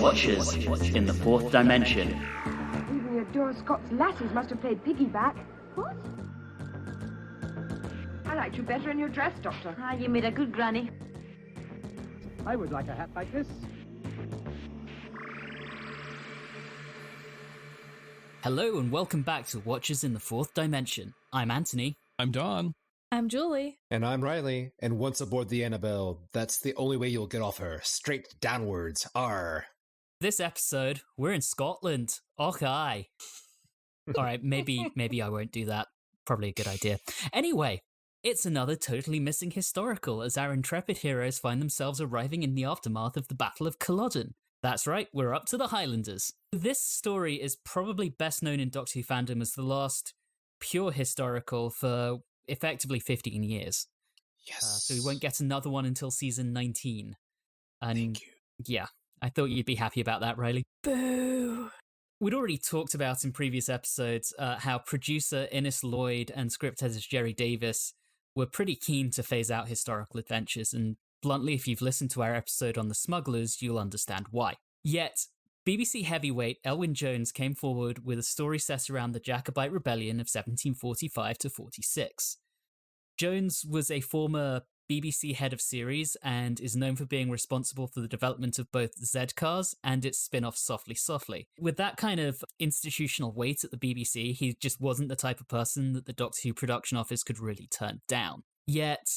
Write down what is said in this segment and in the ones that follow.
Watchers in the Fourth Dimension. Even your Dora Scott's lasses must have played piggyback. What? I liked you better in your dress, Doctor. Ah, you made a good granny. I would like a hat like this. Hello and welcome back to Watchers in the Fourth Dimension. I'm Anthony. I'm Don. I'm Julie. And I'm Reilly. And once aboard the Annabelle, that's the only way you'll get off her. Straight downwards. Arr. This episode, we're in Scotland. Okay. Alright, maybe I won't do that. Probably a good idea. Anyway, it's another totally missing historical as our intrepid heroes find themselves arriving in the aftermath of the Battle of Culloden. That's right, we're up to the Highlanders. This story is probably best known in Doctor Who fandom as the last pure historical for effectively 15 years. Yes. So we won't get another one until season 19. And Thank you. yeah, I thought you'd be happy about that, Reilly. Boo. We'd already talked about in previous episodes how producer Innes Lloyd and script editor Jerry Davis were pretty keen to phase out historical adventures, and bluntly, if you've listened to our episode on the smugglers, you'll understand why. Yet, BBC heavyweight Elwyn Jones came forward with a story set around the Jacobite rebellion of 1745 to 46. Jones was a former BBC head of series and is known for being responsible for the development of both Z-Cars and its spin-off Softly Softly. With that kind of institutional weight at the BBC, he just wasn't the type of person that the Doctor Who production office could really turn down. Yet,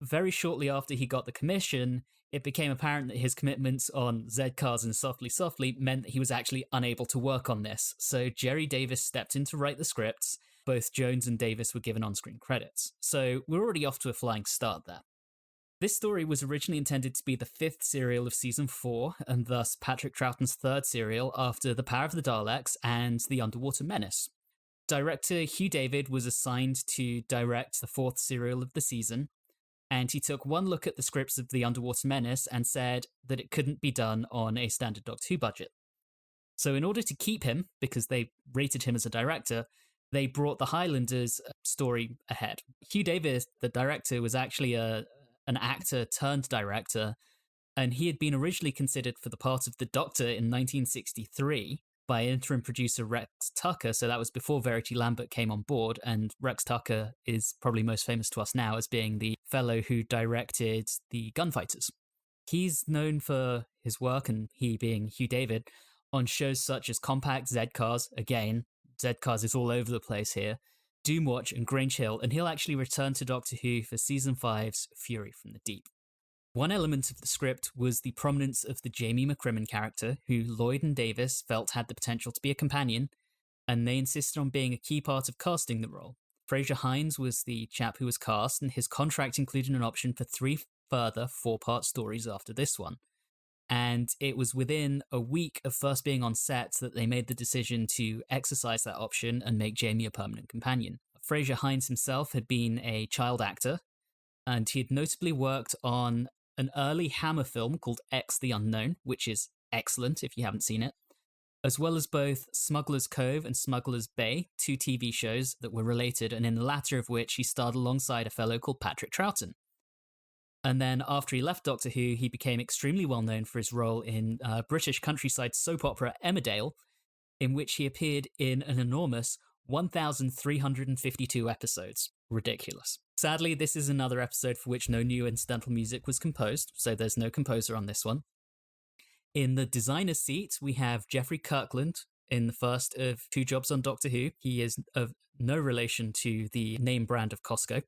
very shortly after he got the commission, it became apparent that his commitments on Z-Cars and Softly Softly meant that he was actually unable to work on this, so Jerry Davis stepped in to write the scripts. Both Jones and Davis were given on-screen credits. So we're already off to a flying start there. This story was originally intended to be the 5th serial of Season 4, and thus Patrick Troughton's 3rd serial after The Power of the Daleks and The Underwater Menace. Director Hugh David was assigned to direct the 4th serial of the season, and he took one look at the scripts of The Underwater Menace and said that it couldn't be done on a standard Doctor Who budget. So in order to keep him, because they rated him as a director, they brought the Highlanders story ahead. Hugh Davis, the director, was actually an actor turned director, and he had been originally considered for the part of the Doctor in 1963 by interim producer Rex Tucker, so that was before Verity Lambert came on board, and Rex Tucker is probably most famous to us now as being the fellow who directed The Gunfighters. He's known for his work, and he being Hugh David, on shows such as Compact, Z-Cars, again, Z-Cars is all over the place here, Doomwatch and Grange Hill, and he'll actually return to Doctor Who for Season 5's Fury from the Deep. One element of the script was the prominence of the Jamie McCrimmon character, who Lloyd and Davis felt had the potential to be a companion, and they insisted on being a key part of casting the role. Fraser Hines was the chap who was cast, and his contract included an option for 3 further 4-part stories after this one. And it was within a week of first being on set that they made the decision to exercise that option and make Jamie a permanent companion. Fraser Hines himself had been a child actor, and he had notably worked on an early Hammer film called X the Unknown, which is excellent if you haven't seen it, as well as both Smuggler's Cove and Smuggler's Bay, 2 TV shows that were related, and in the latter of which he starred alongside a fellow called Patrick Troughton. And then after he left Doctor Who, he became extremely well known for his role in British countryside soap opera Emmerdale, in which he appeared in an enormous 1,352 episodes. Ridiculous. Sadly, this is another episode for which no new incidental music was composed, so there's no composer on this one. In the designer's seat, we have Jeffrey Kirkland in the first of 2 jobs on Doctor Who. He is of no relation to the name brand of Costco.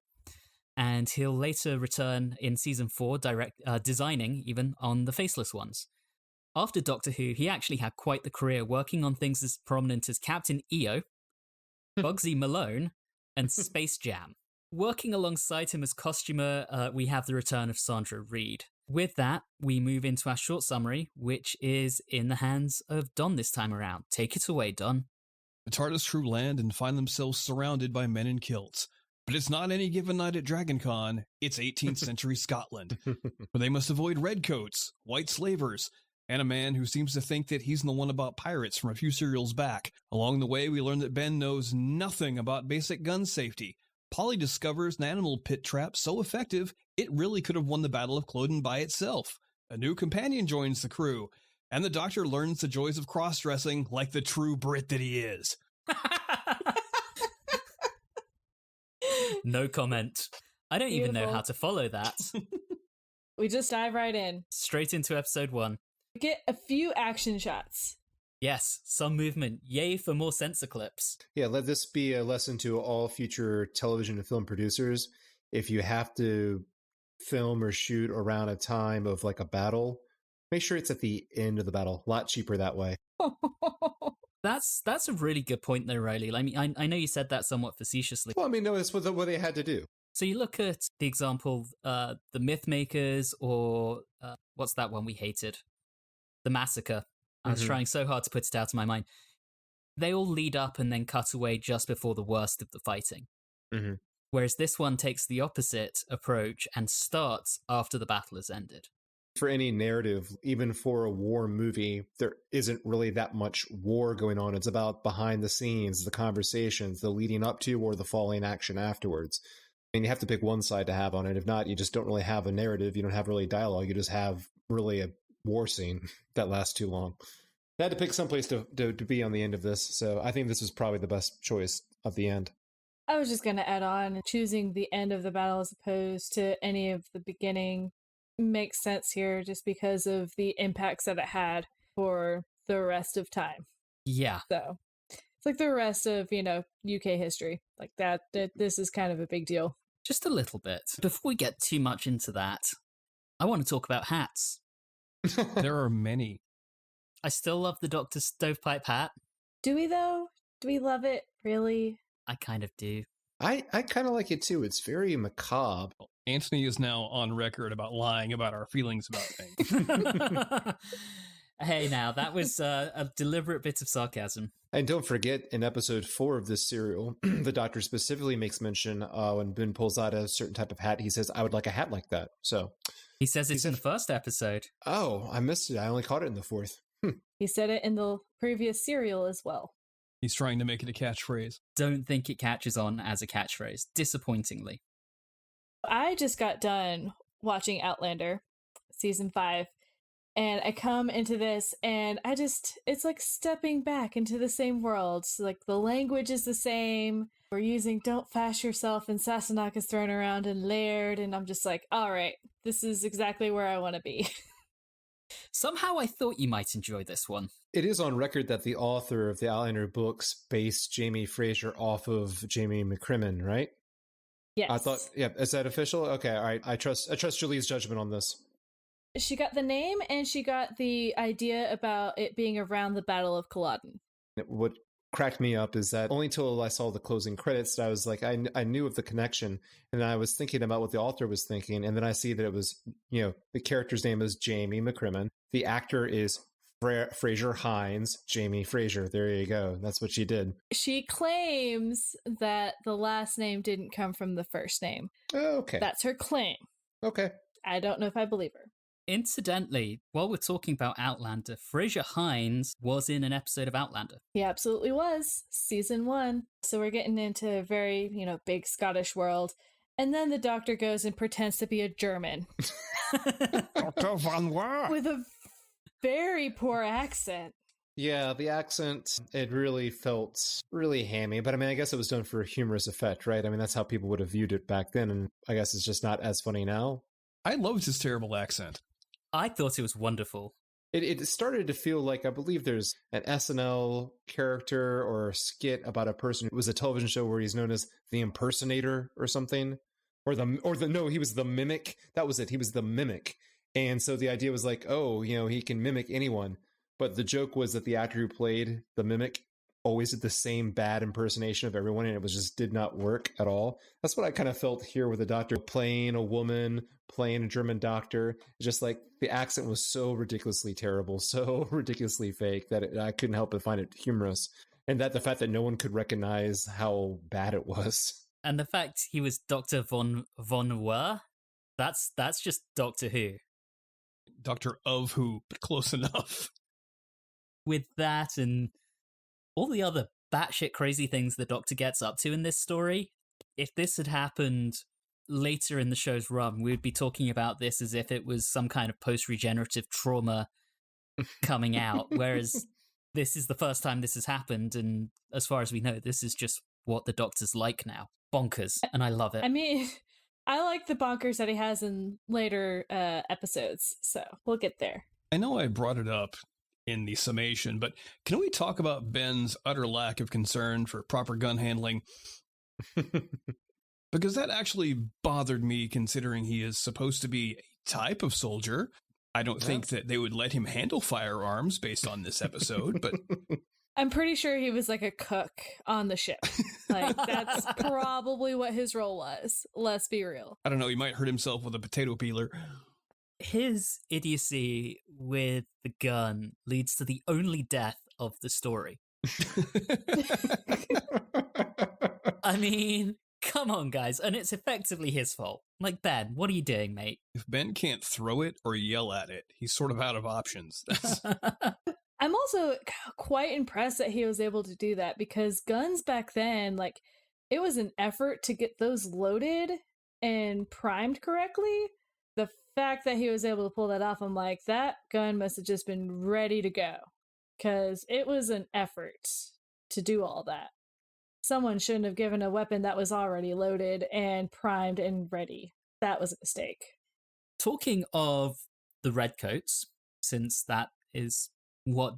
And he'll later return in Season 4, designing even on the Faceless Ones. After Doctor Who, he actually had quite the career working on things as prominent as Captain EO, Bugsy Malone, and Space Jam. Working alongside him as costumer, we have the return of Sandra Reid. With that, we move into our short summary, which is in the hands of Don this time around. Take it away, Don. The TARDIS crew land and find themselves surrounded by men in kilts. But it's not any given night at DragonCon, it's 18th century Scotland, where they must avoid redcoats, white slavers, and a man who seems to think that he's the one about pirates from a few serials back. Along the way, we learn that Ben knows nothing about basic gun safety. Polly discovers an animal pit trap so effective, it really could have won the Battle of Culloden by itself. A new companion joins the crew, And the Doctor learns the joys of cross-dressing like the true Brit that he is. No comment. I don't even know Beautiful. how to follow that. We just dive right in. Straight into episode 1. We get a few action shots. Yes, some movement. Yay for more sensor clips. Yeah, let this be a lesson to all future television and film producers. If you have to film or shoot around a time of like a battle, make sure it's at the end of the battle. A lot cheaper that way. That's a really good point though, Reilly. I mean, I know you said that somewhat facetiously. Well, I mean, no, it's what they had to do. So you look at the example, the Mythmakers, or what's that one we hated? The Massacre. I was trying so hard to put it out of my mind. They all lead up and then cut away just before the worst of the fighting. Mm-hmm. Whereas this one takes the opposite approach and starts after the battle has ended. For any narrative, even for a war movie, there isn't really that much war going on. It's about behind the scenes, the conversations, the leading up to or the falling action afterwards. And you have to pick one side to have on it. If not, you just don't really have a narrative. You don't have really dialogue. You just have really a war scene that lasts too long. I had to pick someplace to be on the end of this, so I think this was probably the best choice of the end. I was just going to add on, choosing the end of the battle as opposed to any of the beginning makes sense here just because of the impacts that it had for the rest of time. Yeah. So it's like the rest of, UK history. Like that this is kind of a big deal. Just a little bit. Before we get too much into that, I want to talk about hats. There are many. I still love the Doctor's stovepipe hat. Do we though? Do we love it? Really? I kind of do. I kind of like it too. It's very macabre. Anthony is now on record about lying about our feelings about things. Hey, now, that was a deliberate bit of sarcasm. And don't forget, in episode 4 of this serial, the Doctor specifically makes mention when Ben pulls out a certain type of hat, he says, I would like a hat like that. So He says it's in the first episode. Oh, I missed it. I only caught it in the 4th. He said it in the previous serial as well. He's trying to make it a catchphrase. Don't think it catches on as a catchphrase, disappointingly. I just got done watching Outlander, season 5, and I come into this and it's like stepping back into the same world. So like the language is the same. We're using don't fash yourself and Sassenach is thrown around and layered. And I'm just like, all right, this is exactly where I want to be. Somehow I thought you might enjoy this one. It is on record that the author of the Outlander books based Jamie Fraser off of Jamie McCrimmon, right? Yes. I thought, yeah, is that official? Okay, all right. I trust Julie's judgment on this. She got the name and she got the idea about it being around the Battle of Culloden. What cracked me up is that only till I saw the closing credits, I was like, I knew of the connection, and I was thinking about what the author was thinking, and then I see that it was, the character's name is Jamie McCrimmon. The actor is Fraser Hines, Jamie Fraser. There you go. That's what she did. She claims that the last name didn't come from the first name. Oh, okay. That's her claim. Okay. I don't know if I believe her. Incidentally, while we're talking about Outlander, Fraser Hines was in an episode of Outlander. He absolutely was. Season 1. So we're getting into a very, big Scottish world. And then the Doctor goes and pretends to be a German. Dr. Van Waar. With a very poor accent. Yeah, the accent, it really felt really hammy. But I mean, I guess it was done for a humorous effect, right? I mean, that's how people would have viewed it back then. And I guess it's just not as funny now. I loved his terrible accent. I thought it was wonderful. It started to feel like, I believe there's an SNL character or a skit about a person. It was a television show where he's known as the impersonator or something. No, he was the mimic. That was it. He was the mimic. And so the idea was like, he can mimic anyone. But the joke was that the actor who played the mimic always did the same bad impersonation of everyone, and it did not work at all. That's what I kind of felt here with the Doctor playing a woman, playing a German doctor. Just like the accent was so ridiculously terrible, so ridiculously fake that I couldn't help but find it humorous. And that the fact that no one could recognize how bad it was. And the fact he was Dr. Von Waar, that's just Doctor Who. Doctor of Who, but close enough. With that and all the other batshit crazy things the Doctor gets up to in this story, if this had happened later in the show's run, we would be talking about this as if it was some kind of post-regenerative trauma coming out, whereas this is the first time this has happened, and as far as we know, this is just what the Doctor's like now. Bonkers, and I love it. I mean, I like the bonkers that he has in later episodes, so we'll get there. I know I brought it up in the summation, but can we talk about Ben's utter lack of concern for proper gun handling? Because that actually bothered me, considering he is supposed to be a type of soldier. I don't think that they would let him handle firearms based on this episode, but I'm pretty sure he was like a cook on the ship. Like, that's probably what his role was. Let's be real. I don't know, he might hurt himself with a potato peeler. His idiocy with the gun leads to the only death of the story. I mean, come on, guys. And it's effectively his fault. Like, Ben, what are you doing, mate? If Ben can't throw it or yell at it, he's sort of out of options. I'm also quite impressed that he was able to do that, because guns back then, like, it was an effort to get those loaded and primed correctly. The fact that he was able to pull that off, I'm like, that gun must have just been ready to go, because it was an effort to do all that. Someone shouldn't have given a weapon that was already loaded and primed and ready. That was a mistake. Talking of the redcoats, since that is what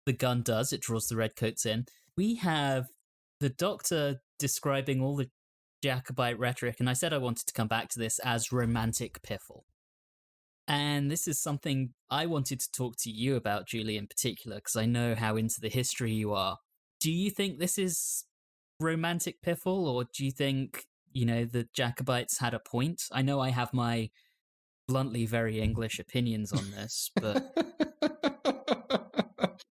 the gun does, it draws the redcoats in, we have the Doctor describing all the Jacobite rhetoric, and I said I wanted to come back to this, as romantic piffle. And this is something I wanted to talk to you about, Julie, in particular, because I know how into the history you are. Do you think this is romantic piffle, or do you think, you know, the Jacobites had a point? I know I have my bluntly very English opinions on this, but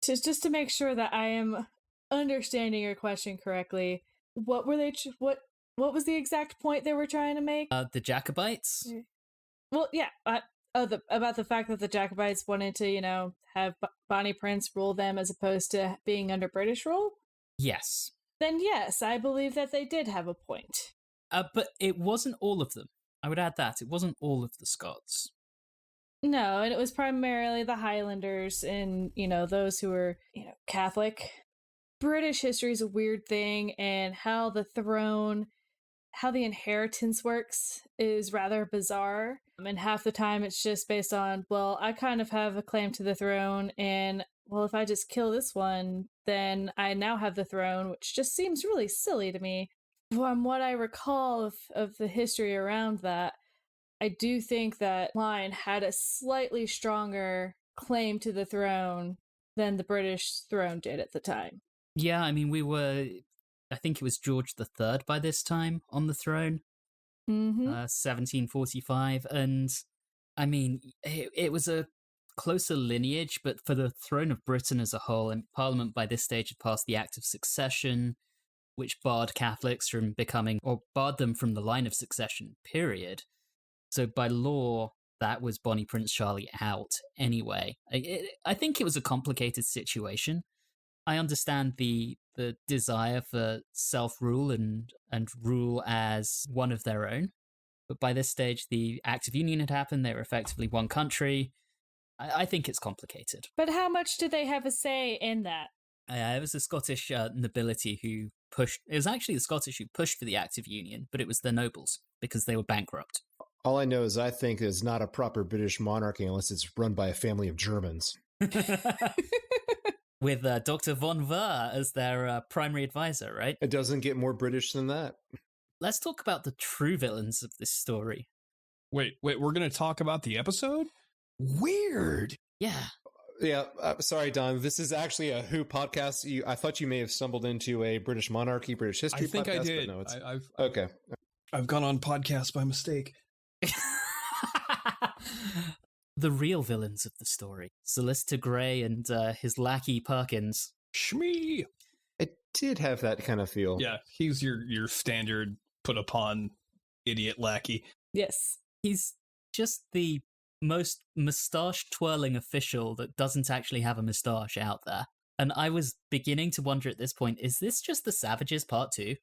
just to make sure that I am understanding your question correctly, what were they? What was the exact point they were trying to make? The Jacobites. Well, yeah, about the fact that the Jacobites wanted to, you know, have Bonnie Prince rule them as opposed to being under British rule. Yes. Then yes, I believe that they did have a point. But it wasn't all of them. I would add that. It wasn't all of the Scots. No, and it was primarily the Highlanders and, you know, those who were, you know, Catholic. British history is a weird thing, and how the throne, how the inheritance works is rather bizarre. And half the time it's just based on, well, I kind of have a claim to the throne, and, well, if I just kill this one, then I now have the throne, which just seems really silly to me. From what I recall of the history around that, I do think that Line had a slightly stronger claim to the throne than the British throne did at the time. Yeah, I mean, I think it was George III by this time on the throne, 1745, and I mean, it was a closer lineage, but for the throne of Britain as a whole, and Parliament by this stage had passed the Act of Succession, which barred Catholics from becoming, or barred them from the line of succession, period. So by law, that was Bonnie Prince Charlie out anyway. I think it was a complicated situation. I understand the desire for self-rule and rule as one of their own. But by this stage, the Act of Union had happened. They were effectively one country. I think it's complicated. But how much did they have a say in that? It was the Scottish nobility who pushed. It was actually the Scottish who pushed for the Act of Union, but it was the nobles because they were bankrupt. All I know is I think it's not a proper British monarchy unless it's run by a family of Germans. With Dr. von Ver as their primary advisor, right? It doesn't get more British than that. Let's talk about the true villains of this story. Wait, we're going to talk about the episode? Weird. Yeah. Yeah, sorry, Don. This is actually a Who podcast. I thought you may have stumbled into a British monarchy, British history podcast. I think I did. No, it's... Okay. I've gone on podcasts by mistake. The real villains of the story. Solicitor Grey and his lackey Perkins. Shmee! It did have that kind of feel. Yeah, he's your standard put-upon idiot lackey. Yes. He's just the most moustache-twirling official that doesn't actually have a moustache out there. And I was beginning to wonder at this point, is this just the Savages Part 2?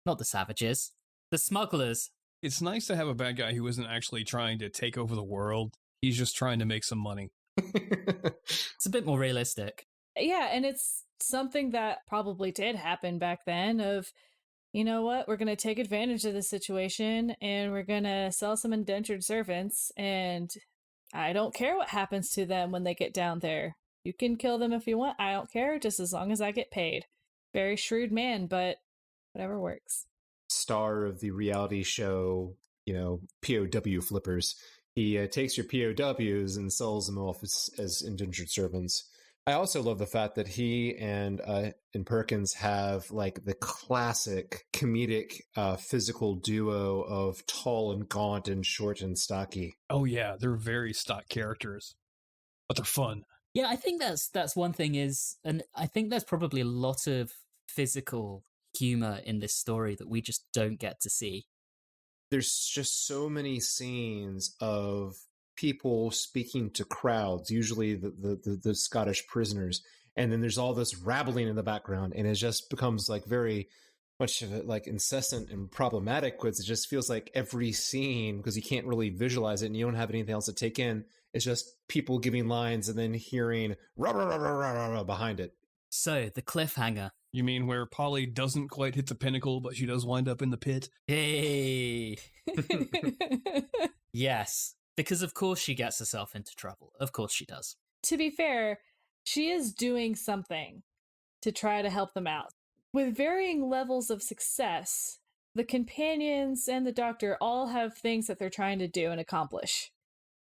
Not the Savages. The Smugglers. It's nice to have a bad guy who isn't actually trying to take over the world. He's just trying to make some money. It's a bit more realistic. Yeah, and it's something that probably did happen back then of, you know what, we're going to take advantage of the situation and we're going to sell some indentured servants, and I don't care what happens to them when they get down there. You can kill them if you want. I don't care, just as long as I get paid. Very shrewd man, but whatever works. Star of the reality show, POW flippers. He takes your POWs and sells them off as indentured servants. I also love the fact that he and Perkins have like the classic comedic physical duo of tall and gaunt and short and stocky. Oh yeah, they're very stock characters, but they're fun. Yeah, I think that's one thing and I think there's probably a lot of physical humor in this story that we just don't get to see. There's just so many scenes of people speaking to crowds, usually the Scottish prisoners, and then there's all this rattling in the background, and it just becomes like very much of it like incessant and problematic, because it just feels like every scene, because you can't really visualize it and you don't have anything else to take in, it's just people giving lines and then hearing rah, rah, rah, rah, rah, rah, behind it. So the cliffhanger. You mean where Polly doesn't quite hit the pinnacle, but she does wind up in the pit? Hey. Yes, because of course she gets herself into trouble. Of course she does. To be fair, she is doing something to try to help them out. With varying levels of success, the companions and the doctor all have things that they're trying to do and accomplish.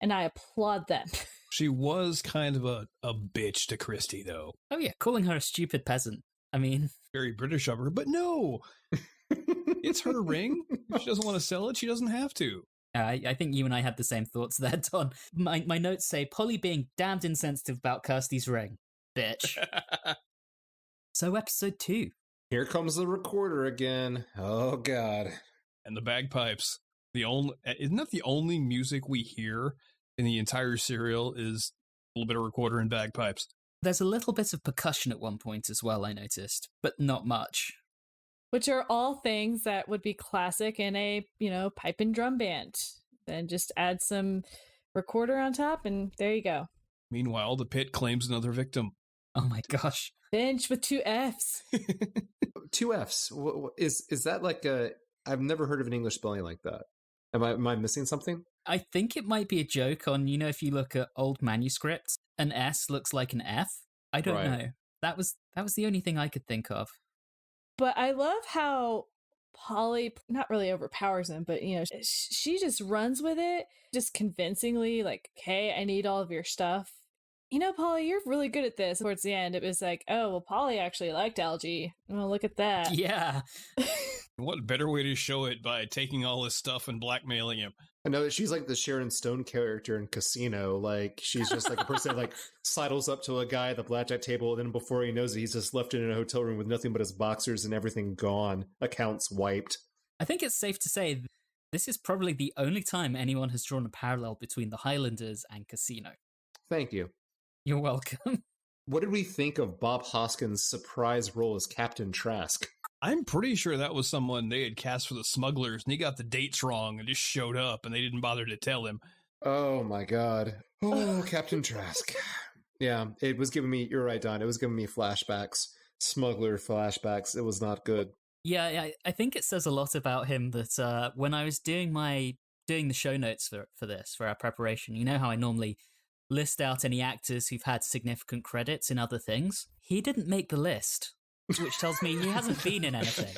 And I applaud them. She was kind of a bitch to Christy, though. Oh yeah, calling her a stupid peasant. I mean... Very British of her, but no! It's her ring. If she doesn't want to sell it, she doesn't have to. I think you and I had the same thoughts there, Don. My notes say, Polly being damned insensitive about Kirsty's ring. Bitch. So episode 2. Here comes the recorder again. Oh, God. And the bagpipes. Isn't that the only music we hear in the entire serial is a little bit of recorder and bagpipes? There's a little bit of percussion at one point as well, I noticed, but not much. Which are all things that would be classic in a, pipe and drum band. Then just add some recorder on top and there you go. Meanwhile, the pit claims another victim. Oh my gosh. Ffinch with 2 Fs. 2 Fs. Is that like I've never heard of an English spelling like that. Am I missing something? I think it might be a joke on, if you look at old manuscripts, an S looks like an F. I don't know. That was the only thing I could think of. But I love how Polly not really overpowers him, but she just runs with it, just convincingly like, "Hey, I need all of your stuff. Polly, you're really good at this." Towards the end, it was like, "Oh, well, Polly actually liked Algie. Well, look at that." Yeah. What better way to show it by taking all his stuff and blackmailing him? I know that she's like the Sharon Stone character in Casino. Like, she's just like a person that like sidles up to a guy at the blackjack table, and then before he knows it, he's just left in a hotel room with nothing but his boxers and everything gone. Accounts wiped. I think it's safe to say this is probably the only time anyone has drawn a parallel between the Highlanders and Casino. Thank you. You're welcome. What did we think of Bob Hoskins' surprise role as Captain Trask? I'm pretty sure that was someone they had cast for the Smugglers, and he got the dates wrong and just showed up, and they didn't bother to tell him. Oh, my God. Oh, Captain Trask. Yeah, it was giving me, you're right, Don, it was giving me flashbacks, smuggler flashbacks. It was not good. Yeah, I think it says a lot about him that when I was doing the show notes for our preparation, you know how I normally list out any actors who've had significant credits in other things? He didn't make the list, which tells me he hasn't been in anything.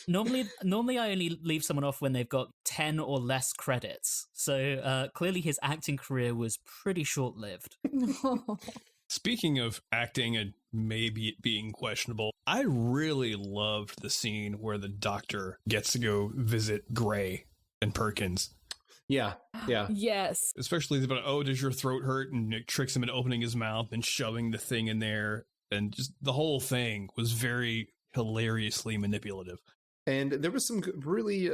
Normally I only leave someone off when they've got 10 or less credits. So clearly his acting career was pretty short-lived. Speaking of acting and maybe it being questionable, I really loved the scene where the doctor gets to go visit Gray and Perkins. Yeah. Yes. Especially about, oh, does your throat hurt? And it tricks him into opening his mouth and shoving the thing in there. And just the whole thing was very hilariously manipulative. And there was some really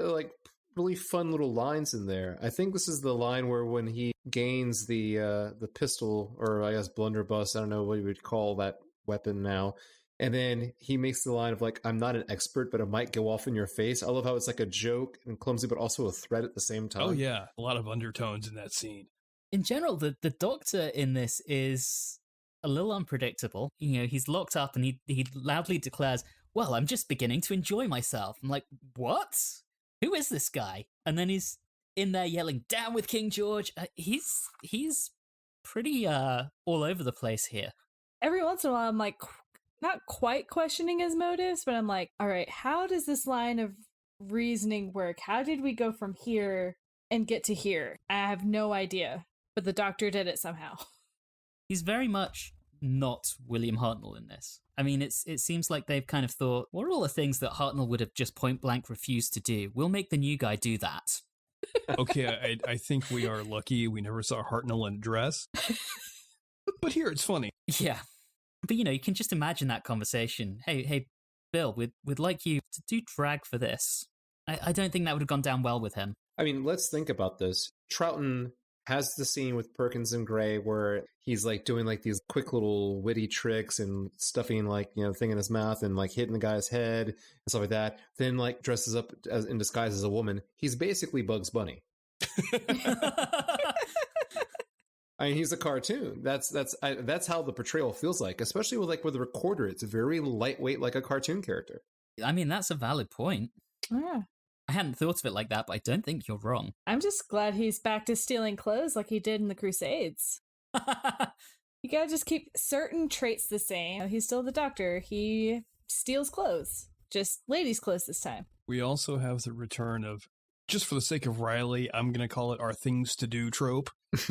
really fun little lines in there. I think this is the line where when he gains the pistol, or I guess blunderbuss, I don't know what you would call that weapon now. And then he makes the line of like, "I'm not an expert, but it might go off in your face." I love how it's like a joke and clumsy, but also a threat at the same time. Oh yeah, a lot of undertones in that scene. In general, the Doctor in this is a little unpredictable. You know, he's locked up and he loudly declares, well, I'm just beginning to enjoy myself. I'm like, what? Who is this guy? And then he's in there yelling, down with King George. He's pretty all over the place here. Every once in a while, I'm like, not quite questioning his motives, but I'm like, all right, how does this line of reasoning work? How did we go from here and get to here? I have no idea, but the Doctor did it somehow. He's very much not William Hartnell in this. I mean, it seems like they've kind of thought, what are all the things that Hartnell would have just point blank refused to do? We'll make the new guy do that. Okay, I think we are lucky we never saw Hartnell in a dress. But here it's funny. Yeah. But, you know, you can just imagine that conversation. Hey, Bill, we'd like you to do drag for this. I don't think that would have gone down well with him. I mean, let's think about this. Troughton has the scene with Perkins and Gray where he's like doing like these quick little witty tricks and stuffing like, you know, thing in his mouth and like hitting the guy's head and stuff like that. Then like dresses up in disguise as a woman. He's basically Bugs Bunny. I mean, he's a cartoon. That's how the portrayal feels like, especially with the recorder. It's very lightweight, like a cartoon character. I mean, that's a valid point. Yeah. I hadn't thought of it like that, but I don't think you're wrong. I'm just glad he's back to stealing clothes like he did in the Crusades. You gotta just keep certain traits the same. He's still the Doctor. He steals clothes. Just ladies' clothes this time. We also have the return of, just for the sake of Reilly, I'm going to call it our things to do trope,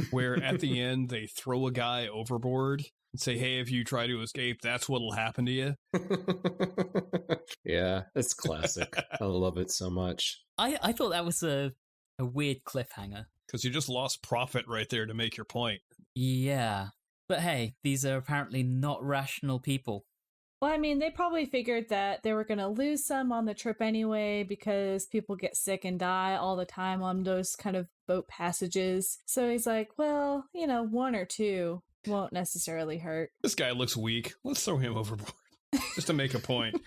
where at the end they throw a guy overboard and say, hey, if you try to escape, that's what'll happen to you. Yeah, it's classic. I love it so much. I thought that was a weird cliffhanger. Because you just lost profit right there to make your point. Yeah. But hey, these are apparently not rational people. Well, I mean, they probably figured that they were going to lose some on the trip anyway because people get sick and die all the time on those kind of boat passages. So he's like, well, you know, one or two won't necessarily hurt. This guy looks weak. Let's throw him overboard. Just to make a point.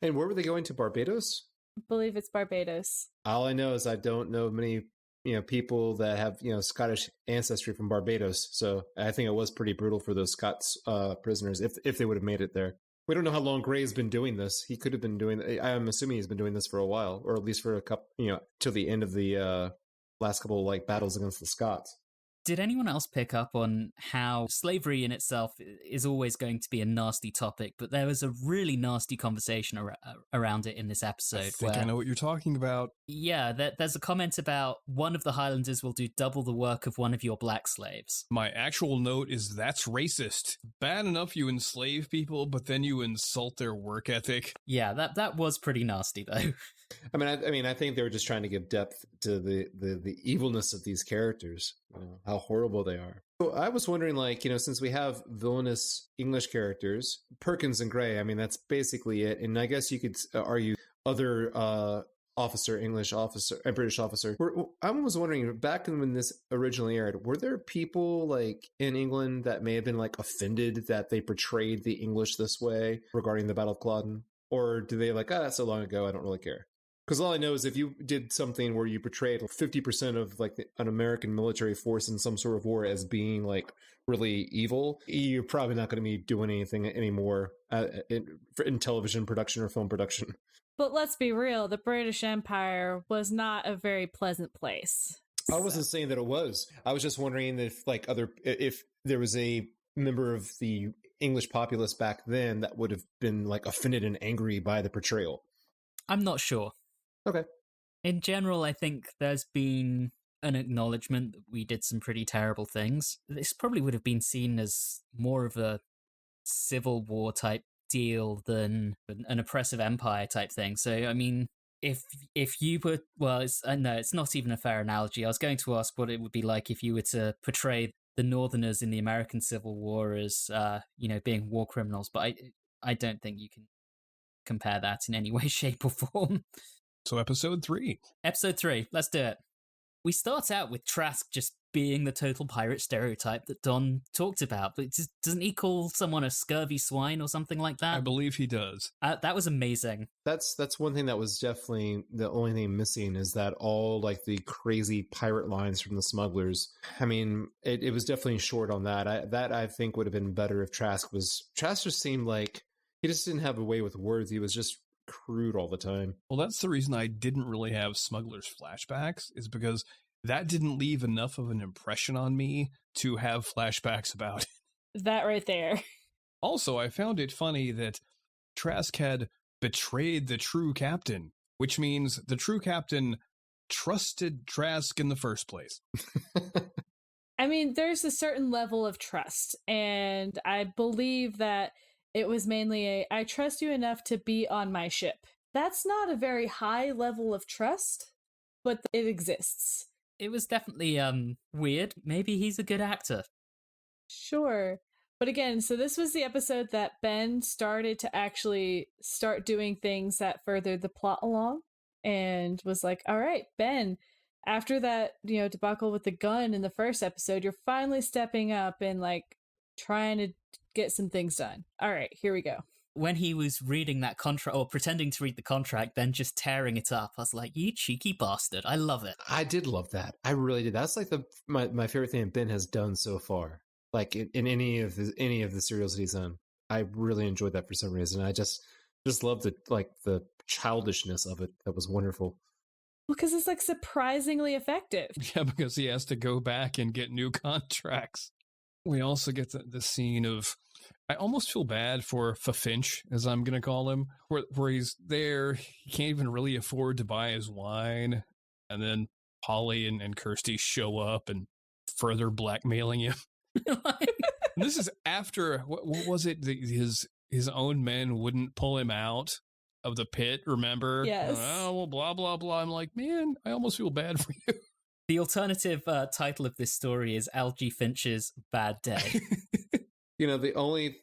And where were they going to? Barbados? I believe it's Barbados. All I know is I don't know many, you know, people that have, you know, Scottish ancestry from Barbados. So I think it was pretty brutal for those Scots prisoners if they would have made it there. We don't know how long Gray's been doing this. He could have been doing. I'm assuming he's been doing this for a while, or at least for a couple, you know, till the end of the last couple of, like, battles against the Scots. Did anyone else pick up on how slavery in itself is always going to be a nasty topic, but there was a really nasty conversation around it in this episode? I think I know what you're talking about. Yeah, there's a comment about one of the Highlanders will do double the work of one of your black slaves. My actual note is that's racist. Bad enough you enslave people, but then you insult their work ethic. Yeah, that was pretty nasty, though. I mean, I think they were just trying to give depth to the evilness of these characters, you know, how horrible they are. So I was wondering, like, you know, since we have villainous English characters, Perkins and Gray, I mean, that's basically it. And I guess you could argue other English officer, and British officer. I was wondering, back when this originally aired, were there people like in England that may have been like offended that they portrayed the English this way regarding the Battle of Culloden? Or do they like, that's so long ago, I don't really care? Because all I know is if you did something where you portrayed 50% of like an American military force in some sort of war as being like really evil, you're probably not going to be doing anything anymore in television production or film production. But let's be real, the British Empire was not a very pleasant place. I wasn't saying that it was. I was just wondering if there was a member of the English populace back then that would have been like offended and angry by the portrayal. I'm not sure. Okay. In general, I think there's been an acknowledgement that we did some pretty terrible things. This probably would have been seen as more of a civil war type deal than an oppressive empire type thing. So, I mean, if you were, well, it's not even a fair analogy. I was going to ask what it would be like if you were to portray the Northerners in the American Civil War as, being war criminals, but I don't think you can compare that in any way, shape, or form. So episode 3. Episode 3. Let's do it. We start out with Trask just being the total pirate stereotype that Don talked about, but doesn't he call someone a scurvy swine or something like that? I believe he does. That was amazing. That's one thing that was definitely the only thing missing, is that all like the crazy pirate lines from the smugglers. I mean, it was definitely short on that. I think would have been better if Trask just seemed like he just didn't have a way with words. He was just crude all the time. Well, that's the reason I didn't really have smugglers flashbacks, is because that didn't leave enough of an impression on me to have flashbacks about it. That right there. Also, I found it funny that Trask had betrayed the true captain, which means the true captain trusted Trask in the first place. I mean, there's a certain level of trust, and I believe that it was mainly I trust you enough to be on my ship. That's not a very high level of trust, but it exists. It was definitely weird. Maybe he's a good actor. Sure. But again, so this was the episode that Ben started to actually start doing things that furthered the plot along, and was like, all right, Ben, after that, debacle with the gun in the first episode, you're finally stepping up and like trying to get some things done. All right, here we go. When he was reading that contract, or pretending to read the contract, then just tearing it up, I was like, you cheeky bastard. I love it. I did love that. I really did. That's like my favorite thing Ben has done so far. Like in any of the serials that he's done. I really enjoyed that for some reason. I just loved the childishness of it. That was wonderful. Well, because it's like surprisingly effective. Yeah, because he has to go back and get new contracts. We also get the scene of, I almost feel bad for Ffinch, as I'm going to call him, where he's there, he can't even really afford to buy his wine, and then Polly and Kirsty show up and further blackmailing him. This is after, what was it, his own men wouldn't pull him out of the pit, remember? Yes. Oh, well, blah, blah, blah. I'm like, man, I almost feel bad for you. The alternative title of this story is Algie Finch's Bad Day. The only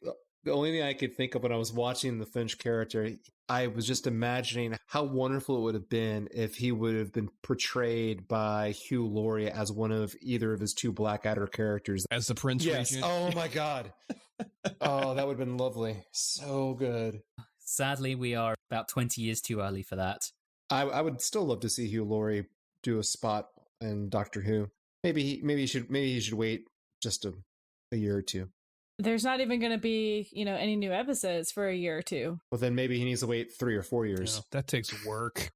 thing I could think of when I was watching the Ffinch character, I was just imagining how wonderful it would have been if he would have been portrayed by Hugh Laurie as one of either of his two Blackadder characters. As the Prince Regent. Oh my God. Oh, that would have been lovely. So good. Sadly, we are about 20 years too early for that. I would still love to see Hugh Laurie do a spot in Doctor Who. Maybe he should wait just a year or two. There's not even going to be, any new episodes for a year or two. Well, then maybe he needs to wait 3 or 4 years. Yeah, that takes work.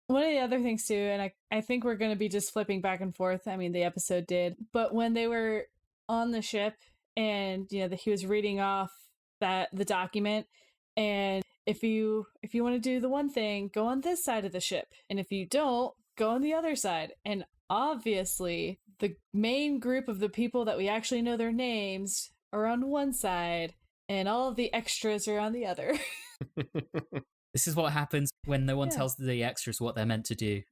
One of the other things too, and I think we're going to be just flipping back and forth. I mean, the episode did, but when they were on the ship and, he was reading off the document, and if you want to do the one thing, go on this side of the ship. And if you don't, go on the other side. And obviously the main group of the people that we actually know their names are on one side and all of the extras are on the other. This is what happens when no one tells the extras what they're meant to do.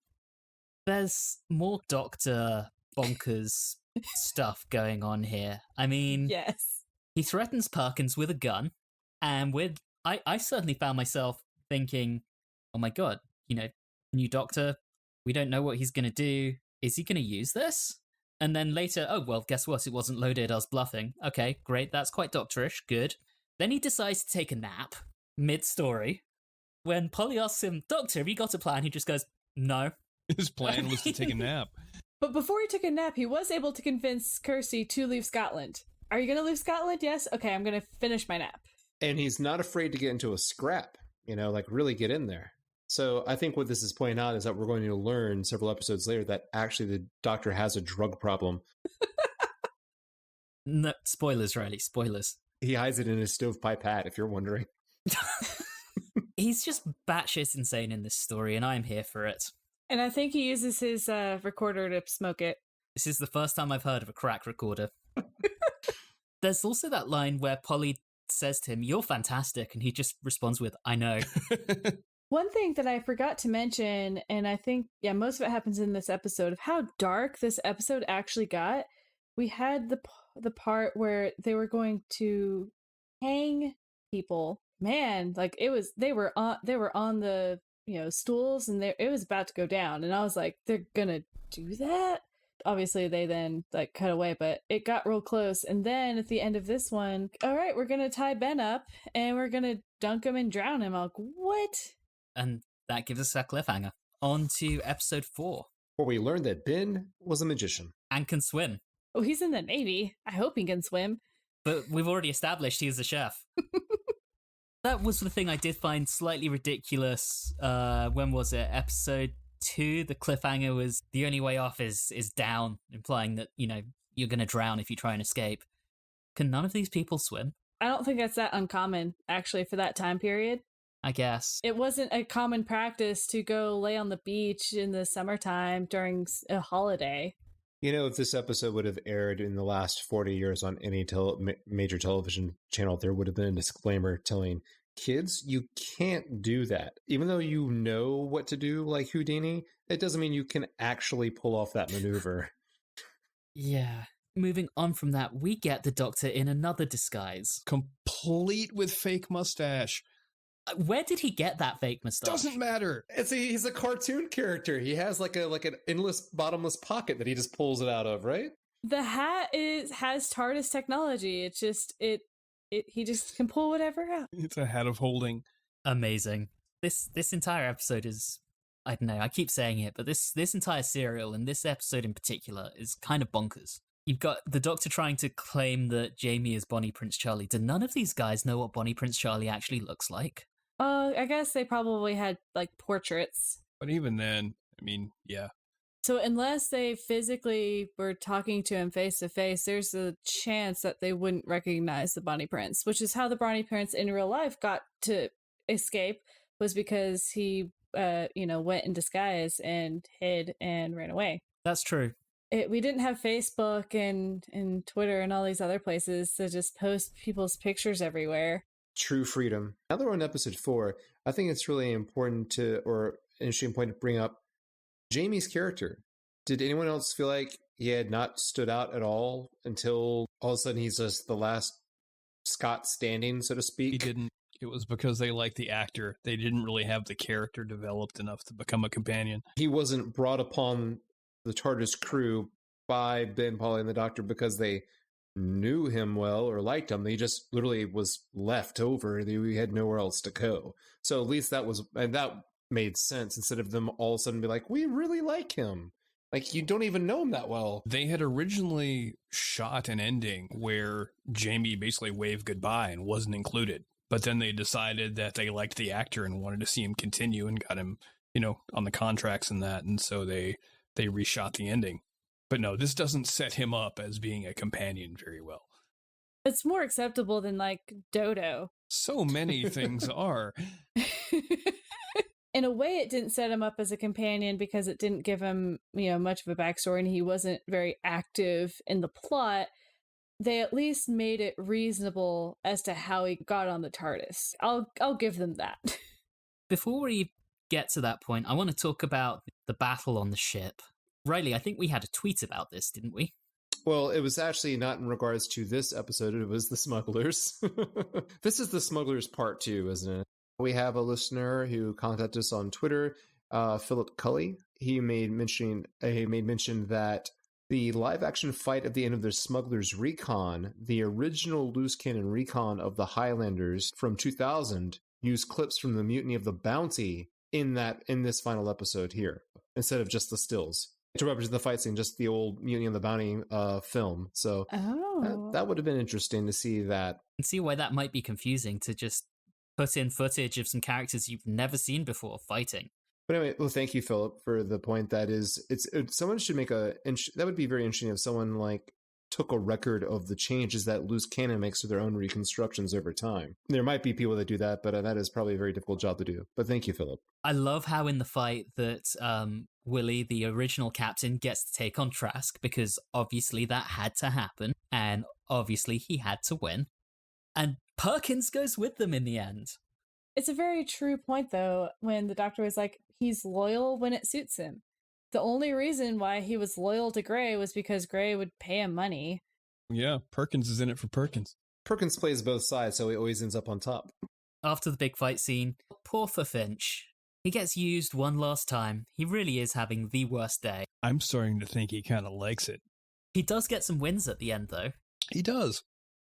There's more Doctor bonkers stuff going on here. I mean, yes, he threatens Perkins with a gun, and I certainly found myself thinking, oh my God, new Doctor, we don't know what he's going to do. Is he going to use this? And then later, oh, well, guess what? It wasn't loaded. I was bluffing. Okay, great. That's quite doctorish. Good. Then he decides to take a nap mid-story. When Polly asks him, Doctor, have you got a plan? He just goes, no. His plan was to take a nap. But before he took a nap, he was able to convince Kirsty to leave Scotland. Are you going to leave Scotland? Yes? Okay, I'm going to finish my nap. And he's not afraid to get into a scrap, really get in there. So I think what this is pointing out is that we're going to learn several episodes later that actually the Doctor has a drug problem. No, spoilers, Reilly, spoilers. He hides it in his stovepipe hat, if you're wondering. He's just batshit insane in this story, and I'm here for it. And I think he uses his recorder to smoke it. This is the first time I've heard of a crack recorder. There's also that line where Polly says to him, you're fantastic, and he just responds with, I know. One thing that I forgot to mention, and I think, most of it happens in this episode, of how dark this episode actually got. We had the part where they were going to hang people. Man, like they were on the stools, and it was about to go down. And I was like, they're gonna do that? Obviously, they then cut away, but it got real close. And then at the end of this one, all right, we're gonna tie Ben up and we're gonna dunk him and drown him. I'm like, what? And that gives us a cliffhanger. On to episode 4. Where we learned that Ben was a magician. And can swim. Oh, he's in the Navy. I hope he can swim. But we've already established he's a chef. That was the thing I did find slightly ridiculous. When was it? Episode 2, the cliffhanger was the only way off is down, implying that, you're going to drown if you try and escape. Can none of these people swim? I don't think that's that uncommon, actually, for that time period. I guess. It wasn't a common practice to go lay on the beach in the summertime during a holiday. If this episode would have aired in the last 40 years on any major television channel, there would have been a disclaimer telling kids, you can't do that. Even though you know what to do, like Houdini, it doesn't mean you can actually pull off that maneuver. Yeah. Moving on from that, we get the Doctor in another disguise. Complete with fake mustache. Where did he get that fake mustache? Doesn't matter. He's a cartoon character. He has like an endless bottomless pocket that he just pulls it out of, right? The hat has TARDIS technology. It's just he just can pull whatever out. It's a hat of holding. Amazing. This entire episode is, I don't know, I keep saying it, but this entire serial and this episode in particular is kind of bonkers. You've got the Doctor trying to claim that Jamie is Bonnie Prince Charlie. Do none of these guys know what Bonnie Prince Charlie actually looks like? I guess they probably had portraits. But even then, yeah. So unless they physically were talking to him face to face, there's a chance that they wouldn't recognize the Bonnie Prince, which is how the Bonnie Prince in real life got to escape, was because he, went in disguise and hid and ran away. That's true. We didn't have Facebook and Twitter and all these other places to just post people's pictures everywhere. True freedom. Now that we're on episode 4, I think it's really important or interesting point to bring up Jamie's character. Did anyone else feel like he had not stood out at all until all of a sudden he's just the last Scott standing, so to speak? He didn't. It was because they liked the actor. They didn't really have the character developed enough to become a companion. He wasn't brought upon the TARDIS crew by Ben, Polly, and the Doctor because they knew him well or liked him. He just literally was left over. We had nowhere else to go. So at least that made sense, instead of them all of a sudden be like, we really like him. Like, you don't even know him that well. They had originally shot an ending where Jamie basically waved goodbye and wasn't included. But then they decided that they liked the actor and wanted to see him continue and got him, on the contracts and that. And so they reshot the ending. But no, this doesn't set him up as being a companion very well. It's more acceptable than Dodo. So many things are. In a way, it didn't set him up as a companion because it didn't give him, much of a backstory, and he wasn't very active in the plot. They at least made it reasonable as to how he got on the TARDIS. I'll give them that. Before we get to that point, I want to talk about the battle on the ship. Reilly, I think we had a tweet about this, didn't we? Well, it was actually not in regards to this episode. It was the Smugglers. This is the Smugglers Part 2, isn't it? We have a listener who contacted us on Twitter, Philip Cully. He made mention that the live-action fight at the end of the Smugglers Recon, the original loose cannon recon of the Highlanders from 2000, used clips from the Mutiny of the Bounty in this final episode here, instead of just the stills. To represent the fight scene, just the old Mutiny of the Bounty film. So that would have been interesting to see that. And see why that might be confusing, to just put in footage of some characters you've never seen before fighting. But anyway, well, thank you, Philip, for the point. That is, someone should make that would be very interesting if someone took a record of the changes that loose cannon makes to their own reconstructions over time. There might be people that do that, but that is probably a very difficult job to do. But thank you, Philip. I love how in the fight that Willie, the original captain, gets to take on Trask, because obviously that had to happen, and obviously he had to win. And Perkins goes with them in the end. It's a very true point, though, when the Doctor was like, he's loyal when it suits him. The only reason why he was loyal to Gray was because Gray would pay him money. Yeah, Perkins is in it for Perkins. Perkins plays both sides, so he always ends up on top. After the big fight scene, poor Ffinch. He gets used one last time. He really is having the worst day. I'm starting to think he kind of likes it. He does get some wins at the end, though. He does.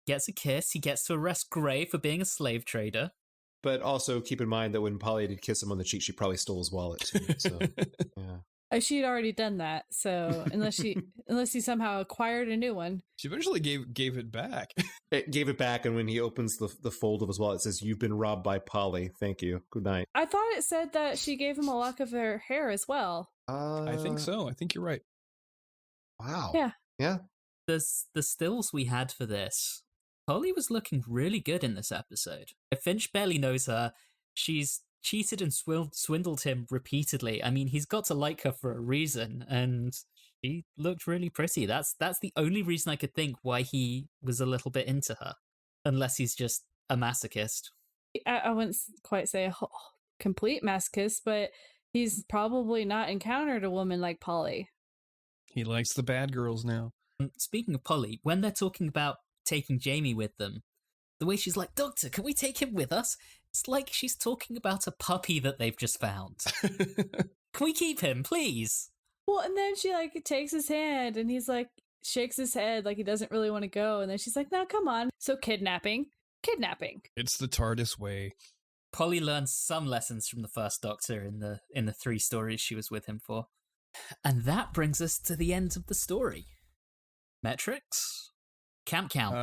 Gets a kiss. He gets to arrest Gray for being a slave trader. But also keep in mind that when Polly did kiss him on the cheek, she probably stole his wallet too. So, yeah. She'd already done that, so unless he somehow acquired a new one. She eventually gave it back. It gave it back, and when he opens the fold of his wallet, it says, "You've been robbed by Polly. Thank you. Good night." I thought it said that she gave him a lock of her hair as well. I think so. I think you're right. Wow. Yeah. The stills we had for this, Polly was looking really good in this episode. Ffinch barely knows her. She's cheated and swindled him repeatedly. I mean, he's got to like her for a reason, and she looked really pretty. That's the only reason I could think why he was a little bit into her, unless he's just a masochist. I wouldn't quite say a complete masochist, but he's probably not encountered a woman like Polly. He likes the bad girls now. Speaking of Polly, when they're talking about taking Jamie with them, the way she's like, "Doctor, can we take him with us?" It's like she's talking about a puppy that they've just found. Can we keep him, please? Well, and then she takes his hand and he's shakes his head like he doesn't really want to go. And then she's like, "No, come on." So kidnapping. It's the TARDIS way. Polly learns some lessons from the first Doctor in the 3 stories she was with him for. And that brings us to the end of the story. Metrics? Camp count.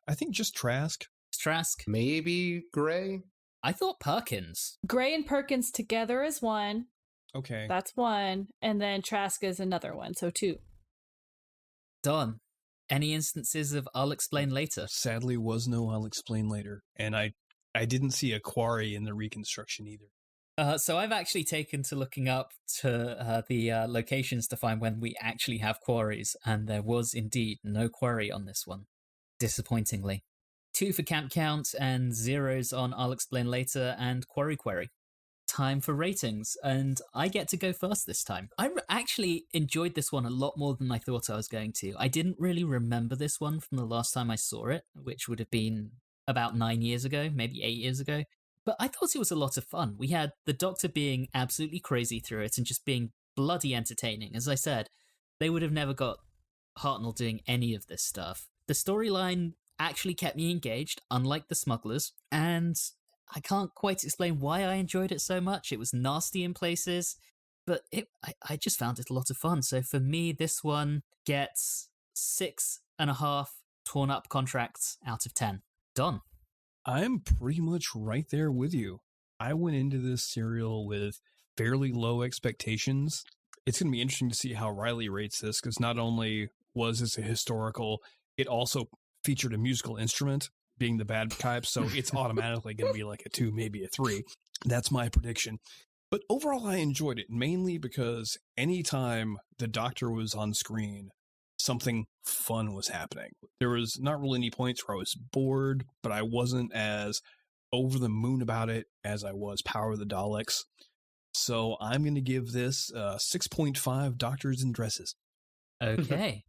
I think just Trask. Trask. Maybe Gray? I thought Perkins. Gray and Perkins together is 1. Okay. That's 1. And then Trask is another 1, so 2. Don, any instances of "I'll explain later"? Sadly, was no "I'll explain later." And I didn't see a quarry in the reconstruction either. So I've actually taken to looking up to the locations to find when we actually have quarries, and there was indeed no quarry on this one, disappointingly. 2 for camp count and 0s on "I'll explain later" and quarry. Time for ratings, and I get to go first this time. I actually enjoyed this one a lot more than I thought I was going to. I didn't really remember this one from the last time I saw it, which would have been about 9 years ago, maybe 8 years ago. But I thought it was a lot of fun. We had the Doctor being absolutely crazy through it and just being bloody entertaining. As I said, they would have never got Hartnell doing any of this stuff. The storyline actually kept me engaged, unlike the Smugglers, and I can't quite explain why I enjoyed it so much. It was nasty in places, but I just found it a lot of fun. So for me, this one gets 6.5 torn up contracts out of 10. Don. I'm pretty much right there with you. I went into this serial with fairly low expectations. It's going to be interesting to see how Reilly rates this, because not only was this a historical, it also featured a musical instrument, being the bad type, so it's automatically going to be like a 2, maybe a 3. That's my prediction. But overall, I enjoyed it, mainly because anytime the Doctor was on screen, something fun was happening. There was not really any points where I was bored, but I wasn't as over the moon about it as I was Power of the Daleks. So I'm going to give this 6.5 Doctors in Dresses. Okay.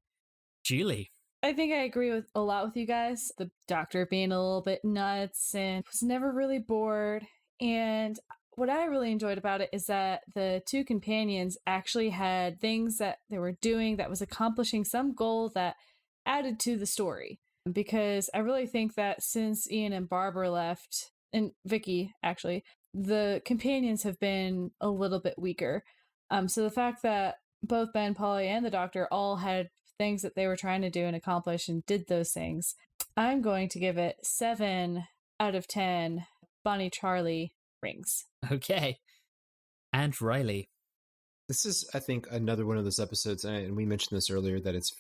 Julie. I think I agree with a lot with you guys. The Doctor being a little bit nuts and was never really bored. And what I really enjoyed about it is that the 2 companions actually had things that they were doing that was accomplishing some goal that added to the story. Because I really think that since Ian and Barbara left, and Vicky actually, the companions have been a little bit weaker. So the fact that both Ben, Polly, and the Doctor all had things that they were trying to do and accomplish and did those things, I'm going to give it 7 out of 10 Bonnie Charlie rings. Okay. And Reilly. This is, I think, another one of those episodes, and we mentioned this earlier, that it's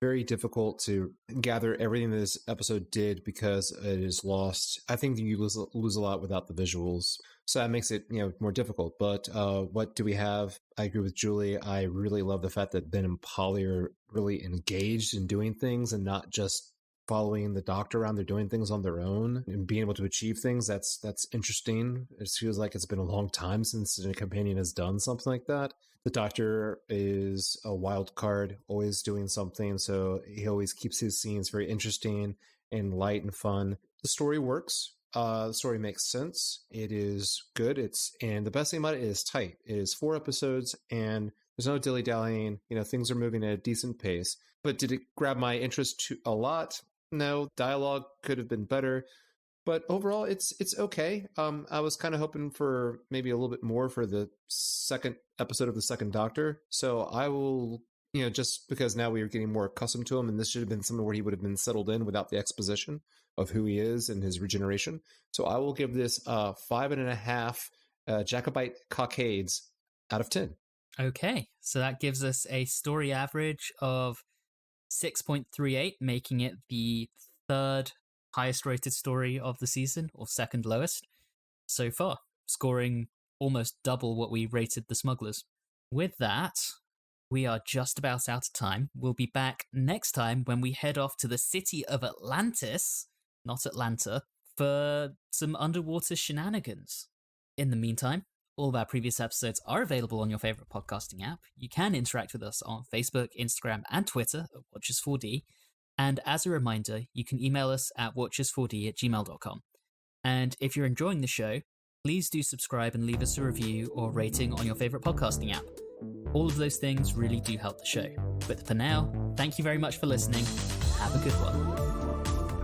very difficult to gather everything that this episode did because it is lost. I think you lose a lot without the visuals. So that makes it, more difficult. But what do we have? I agree with Julie. I really love the fact that Ben and Polly are really engaged in doing things and not just following the Doctor around. They're doing things on their own and being able to achieve things. That's interesting. It feels like it's been a long time since a companion has done something like that. The Doctor is a wild card, always doing something. So he always keeps his scenes very interesting and light and fun. The story works. The story makes sense. It is good. And the best thing about it is tight. It is 4 episodes, and there's no dilly-dallying. Things are moving at a decent pace. But did it grab my interest a lot? No. Dialogue could have been better. But overall, it's okay. I was kind of hoping for maybe a little bit more for the second episode of the Second Doctor. So I will, just because now we are getting more accustomed to him, and this should have been something where he would have been settled in without the exposition of who he is and his regeneration. So I will give this 5.5 Jacobite cockades out of 10. Okay, so that gives us a story average of 6.38, making it the third highest rated story of the season, or second lowest so far, scoring almost double what we rated The Smugglers. With that, we are just about out of time. We'll be back next time when we head off to the city of Atlantis, not Atlanta, for some underwater shenanigans. In the meantime, all of our previous episodes are available on your favorite podcasting app. You can interact with us on Facebook, Instagram, and Twitter at Watchers4D. And as a reminder, you can email us at watchers4d@gmail.com. And if you're enjoying the show, please do subscribe and leave us a review or rating on your favorite podcasting app. All of those things really do help the show. But for now, thank you very much for listening. Have a good one.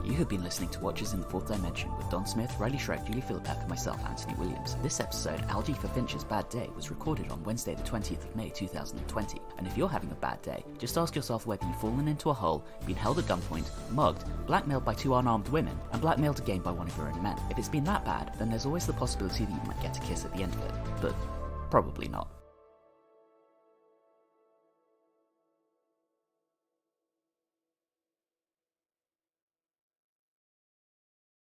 You have been listening to Watchers in the Fourth Dimension with Don Smith, Reilly Shrek, Julie Philippak, and myself, Anthony Williams. This episode, Algie for Ffinch's Bad Day, was recorded on Wednesday the 20th of May 2020. And if you're having a bad day, just ask yourself whether you've fallen into a hole, been held at gunpoint, mugged, blackmailed by 2 unarmed women, and blackmailed again by one of your own men. If it's been that bad, then there's always the possibility that you might get a kiss at the end of it. But probably not.